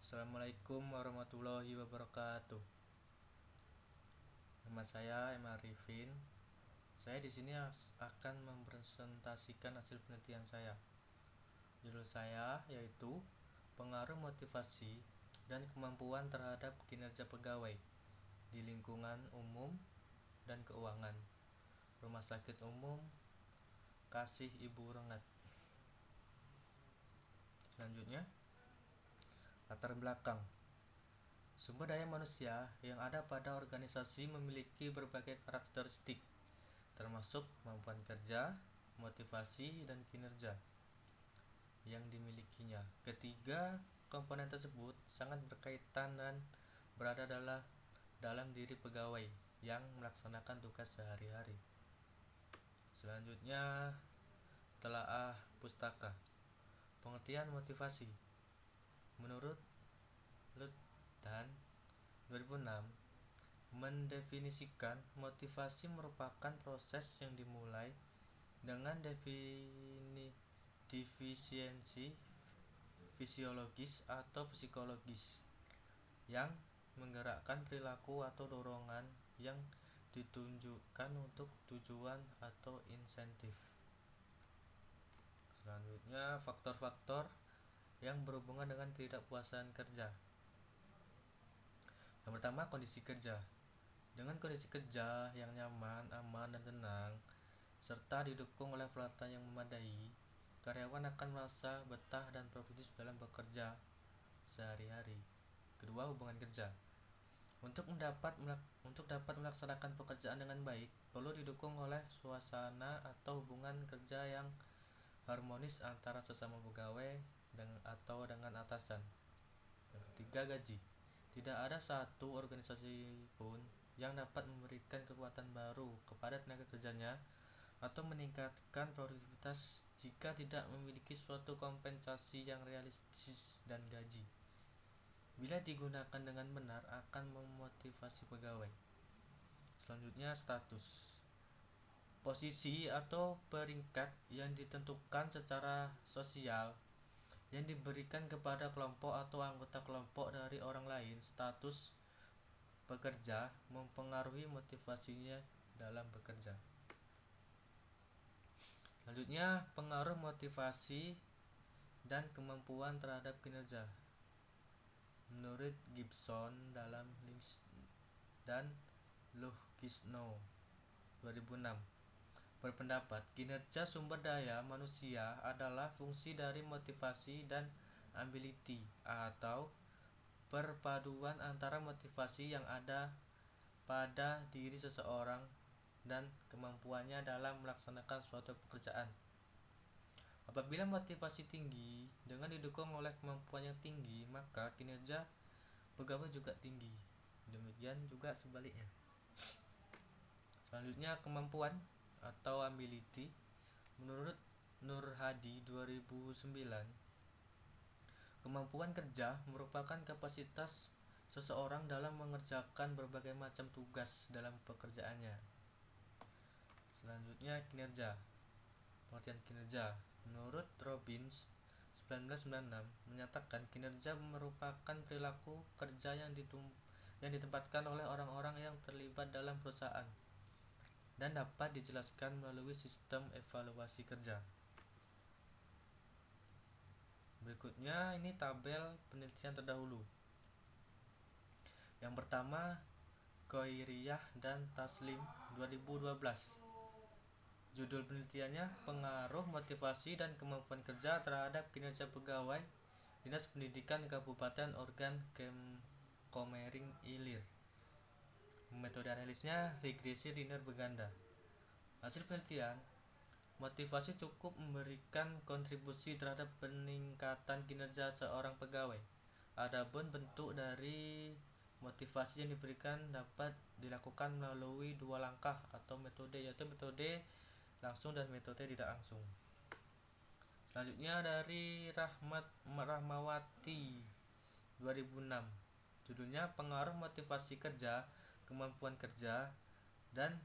Assalamualaikum warahmatullahi wabarakatuh. Nama saya M. Arifin. Saya di sini akan mempresentasikan hasil penelitian saya. Judul saya yaitu pengaruh motivasi dan kemampuan terhadap kinerja pegawai di lingkungan umum dan keuangan. Rumah Sakit Umum Kasih Ibu Rengat. Selanjutnya, latar belakang. Sumber daya manusia yang ada pada organisasi memiliki berbagai karakteristik, termasuk kemampuan kerja, motivasi, dan kinerja yang dimilikinya. Ketiga komponen tersebut sangat berkaitan dan berada dalam diri pegawai yang melaksanakan tugas sehari-hari. Selanjutnya, telaah pustaka. Pengertian motivasi. Menurut dan 2006 mendefinisikan motivasi merupakan proses yang dimulai dengan defisiensi fisiologis atau psikologis yang menggerakkan perilaku atau dorongan yang ditunjukkan untuk tujuan atau insentif. Selanjutnya, faktor-faktor yang berhubungan dengan ketidakpuasan kerja. Yang pertama, kondisi kerja. Dengan kondisi kerja yang nyaman, aman, dan tenang, serta didukung oleh peralatan yang memadai, karyawan akan merasa betah dan produktif dalam bekerja sehari-hari. Kedua, hubungan kerja. Untuk dapat melaksanakan pekerjaan dengan baik, perlu didukung oleh suasana atau hubungan kerja yang harmonis antara sesama pegawai atau dengan atasan. Yang ketiga, gaji. Tidak ada satu organisasi pun yang dapat memberikan kekuatan baru kepada tenaga kerjanya atau meningkatkan produktivitas jika tidak memiliki suatu kompensasi yang realistis dan gaji. Bila digunakan dengan benar akan memotivasi pegawai. Selanjutnya, status. Posisi atau peringkat yang ditentukan secara sosial yang diberikan kepada kelompok atau anggota kelompok dari orang lain. Status pekerja mempengaruhi motivasinya dalam bekerja. Selanjutnya, pengaruh motivasi dan kemampuan terhadap kinerja. Menurut Gibson dalam Links dan Luhkisno 2006 berpendapat kinerja sumber daya manusia adalah fungsi dari motivasi dan ability atau perpaduan antara motivasi yang ada pada diri seseorang dan kemampuannya dalam melaksanakan suatu pekerjaan. Apabila motivasi tinggi dengan didukung oleh kemampuan yang tinggi, maka kinerja pegawai juga tinggi. Demikian juga sebaliknya. Selanjutnya, kemampuan atau ability. Menurut Nur Hadi 2009, kemampuan kerja merupakan kapasitas seseorang dalam mengerjakan berbagai macam tugas dalam pekerjaannya. Selanjutnya, kinerja. Pengertian kinerja. Menurut Robbins 1996 menyatakan kinerja merupakan perilaku kerja yang ditempatkan oleh orang-orang yang terlibat dalam perusahaan dan dapat dijelaskan melalui sistem evaluasi kerja. Berikutnya ini tabel penelitian terdahulu. Yang pertama, Koiriyah dan Taslim 2012. Judul penelitiannya pengaruh motivasi dan kemampuan kerja terhadap kinerja pegawai Dinas Pendidikan Kabupaten Oregon Komering Ilir. Metode analisnya regresi linear berganda. Hasil penelitian, motivasi cukup memberikan kontribusi terhadap peningkatan kinerja seorang pegawai. Adapun bentuk dari motivasi yang diberikan dapat dilakukan melalui dua langkah atau metode, yaitu metode langsung dan metode tidak langsung. Selanjutnya dari Rahmawati 2006. Judulnya pengaruh motivasi kerja, kemampuan kerja, dan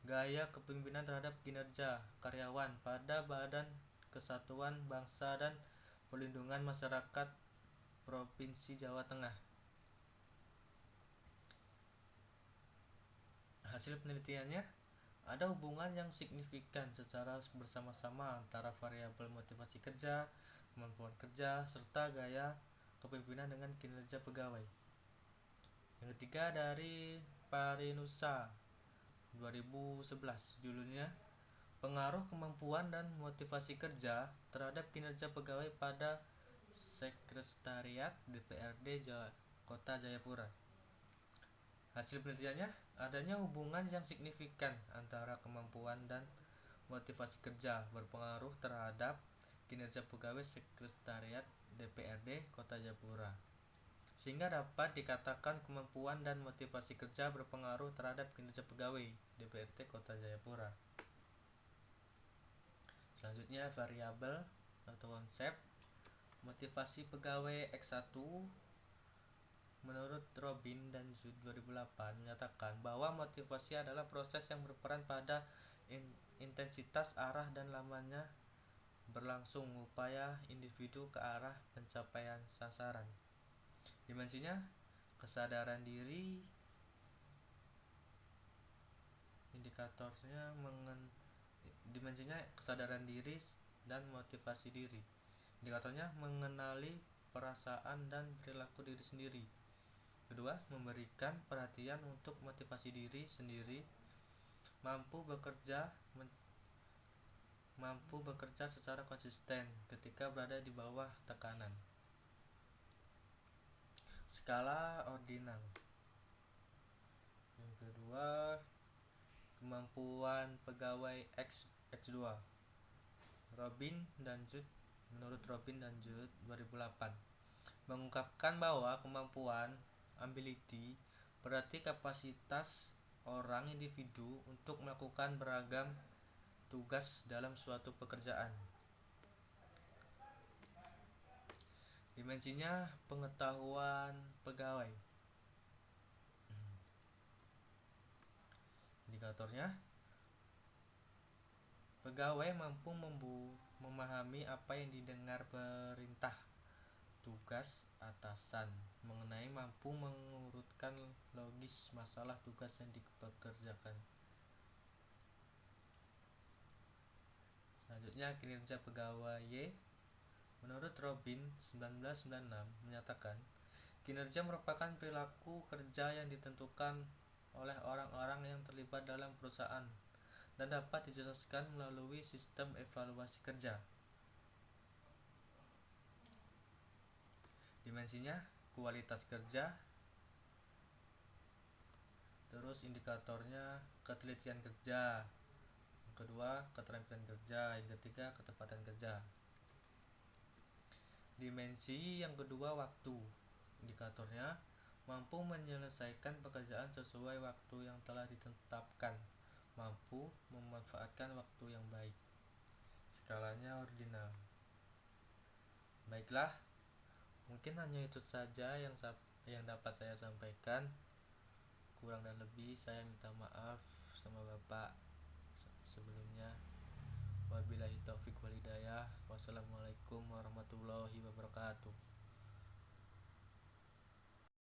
gaya kepemimpinan terhadap kinerja karyawan pada Badan Kesatuan Bangsa dan Perlindungan Masyarakat Provinsi Jawa Tengah. Hasil penelitiannya, ada hubungan yang signifikan secara bersama-sama antara variabel motivasi kerja, kemampuan kerja, serta gaya kepemimpinan dengan kinerja pegawai. Yang ketiga dari Parinusa 2011, judulnya Pengaruh Kemampuan dan Motivasi Kerja terhadap Kinerja Pegawai pada Sekretariat DPRD Kota Jayapura. Hasil penelitiannya, adanya hubungan yang signifikan antara kemampuan dan motivasi kerja berpengaruh terhadap kinerja pegawai Sekretariat DPRD Kota Jayapura, sehingga dapat dikatakan kemampuan dan motivasi kerja berpengaruh terhadap kinerja pegawai DPRD Kota Jayapura. Selanjutnya variabel atau konsep motivasi pegawai X1. Menurut Robin dan Jude 2008 menyatakan bahwa motivasi adalah proses yang berperan pada intensitas, arah, dan lamanya berlangsung upaya individu ke arah pencapaian sasaran. Dimensinya kesadaran diri, indikatornya dimensinya kesadaran diri dan motivasi diri. Indikatornya mengenali perasaan dan perilaku diri sendiri. Kedua, memberikan perhatian untuk motivasi diri sendiri, mampu bekerja secara konsisten ketika berada di bawah tekanan. Skala ordinal. Yang kedua, kemampuan pegawai X2. Menurut Robin dan Jude 2008 mengungkapkan bahwa kemampuan ability berarti kapasitas orang individu untuk melakukan beragam tugas dalam suatu pekerjaan. Dimensinya pengetahuan pegawai. Indikatornya pegawai mampu memahami apa yang didengar perintah tugas atasan mengenai mampu mengurutkan logis masalah tugas yang dipekerjakan. Selanjutnya kinerja pegawai Y. Menurut Robin 1996 menyatakan kinerja merupakan perilaku kerja yang ditentukan oleh orang-orang yang terlibat dalam perusahaan dan dapat dijelaskan melalui sistem evaluasi kerja. Dimensinya kualitas kerja. Terus indikatornya ketelitian kerja. Yang kedua keterampilan kerja. Yang ketiga ketepatan kerja. Dimensi yang kedua waktu. Indikatornya mampu menyelesaikan pekerjaan sesuai waktu yang telah ditetapkan, mampu memanfaatkan waktu yang baik. Skalanya ordinal. Baiklah, mungkin hanya itu saja yang dapat saya sampaikan. Kurang dan lebih saya minta maaf sama Bapak sebelumnya. Wabillahi taufiq wal hidayah. Wassalamualaikum warahmatullahi wabarakatuh.